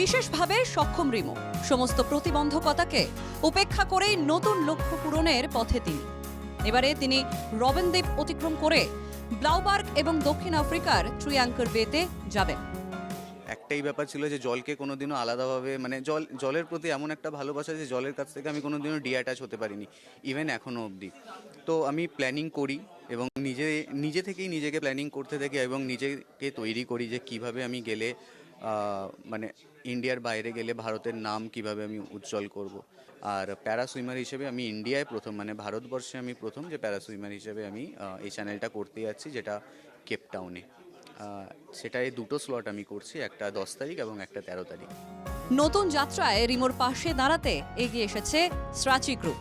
বিশেষভাবে সক্ষম রিমো সমস্ত প্রতিবন্ধকতাকে উপেক্ষা করেই নতুন লক্ষ্য পূরণের পথে এবারে তিনি রবিন দ্বীপ অতিক্রম করে ব্লাউবার্গ এবং দক্ষিণ আফ্রিকার ট্রিয়াঙ্কার বেতে যাবেন। একটাই ব্যাপার ছিল যে জলকে কোনোদিনও আলাদাভাবে জলের প্রতি এমন একটা ভালোবাসা যে জলের কাছ থেকে আমি কোনোদিনও ডিঅ্যাটাচ হতে পারিনি, ইভেন এখনও অবধি। তো আমি প্ল্যানিং করি এবং নিজে থেকেই নিজেকে প্ল্যানিং করতে থাকি এবং নিজেকে তৈরি করি যে কিভাবে আমি গেলে ইন্ডিয়ার বাইরে গেলে ভারতের নাম কিভাবে আমি উজ্জ্বল করব। আর প্যারা সুইমার হিসেবে আমি ইন্ডিয়ায় প্রথম, ভারতবর্ষে আমি প্রথম যে প্যারা সুইমার হিসেবে আমি এই চ্যানেলটা করতে যাচ্ছি, যেটা কেপটাউনে। সেটাই দুটো স্লট আমি করছি, একটা 10 তারিখ এবং একটা 13 তারিখ। নতুন যাত্রায় রিমোর পাশে দাঁড়াতে এগিয়ে এসেছে স্ট্রাচি গ্রুপ।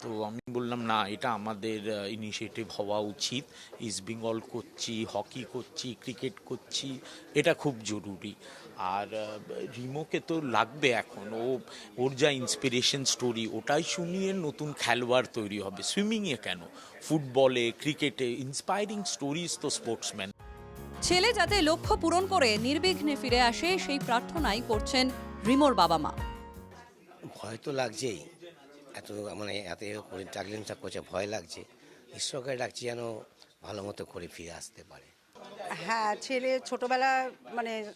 তো আমি বললাম না, এটা আমাদের ইনিশিয়েটিভ হওয়া উচিত। ইস্ট বেঙ্গল করছি, হকি করছি, ক্রিকেট করছি, এটা খুব জরুরি। আর রিমোকে তো লাগবে এখন, ওর যা ইন্সপিরেশন স্টোরি ওটাই শুনিয়ে নতুন খেলোয়াড় তৈরি হবে। সুইমিংয়ে কেন, ফুটবলে, ক্রিকেটে ইন্সপায়ারিং স্টোরিজ তো স্পোর্টসম্যান। ছেলে যাতে লক্ষ্য পূরণ করে নির্বিঘ্নে ফিরে আসে সেই প্রার্থনাই করছেন রিমোর বাবা মা। ভয় তো লাগছেই, এত ট্রাগলিংটা করছে, ভয় লাগছে। ঈশ্বরকে ডাকছি যেন ভালো মতো করে ফিরে আসতে পারে। হ্যাঁ, ছেলে ছোটবেলা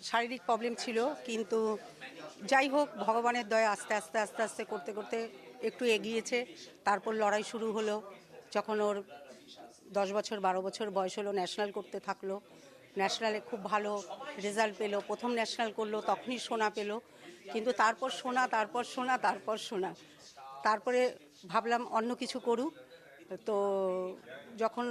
শারীরিক প্রবলেম ছিল, কিন্তু যাই হোক ভগবানের দয়া আস্তে আস্তে আস্তে আস্তে করতে করতে একটু এগিয়েছে। তারপর লড়াই শুরু হলো যখন ওর 10 বছর 12 বছর বয়স হলো, ন্যাশনাল করতে থাকলো। ন্যাশনালে খুব ভালো রেজাল্ট পেলো, প্রথম ন্যাশনাল করলো, তখনই সোনা পেলো। কিন্তু তারপর সোনা, তারপর সোনা, তারপর সোনা। তারপরে ভাবলাম অন্য কিছু করুক। তো যখন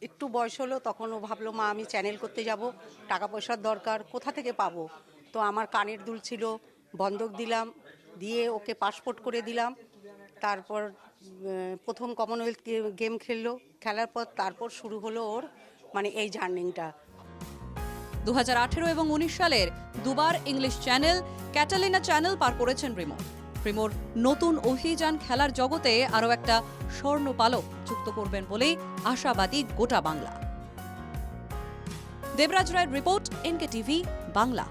একটু বয়স হলো তখন ও ভাবলো, মা আমি চ্যানেল করতে যাব, টাকা পয়সার দরকার, কোথা থেকে পাবো? তো আমার কানের দুল ছিল, বন্ধক দিলাম, দিয়ে ওকে পাসপোর্ট করে দিলাম। তারপর প্রথম কমনওয়েলথ গেম খেললো, খেলার পর তারপর শুরু হলো ওর এই জার্নিংটা। 2018 এবং 19 সালের দুবার ইংলিশ চ্যানেল ক্যাটালিনা চ্যানেল পার করেছেন রিমোর নতুন অভিযান খেলার জগতে আরও একটা স্বর্ণ পালক যুক্ত করবেন বলেই আশাবাদী গোটা বাংলা। দেবরাজ রায়ের রিপোর্ট, NKTV বাংলা।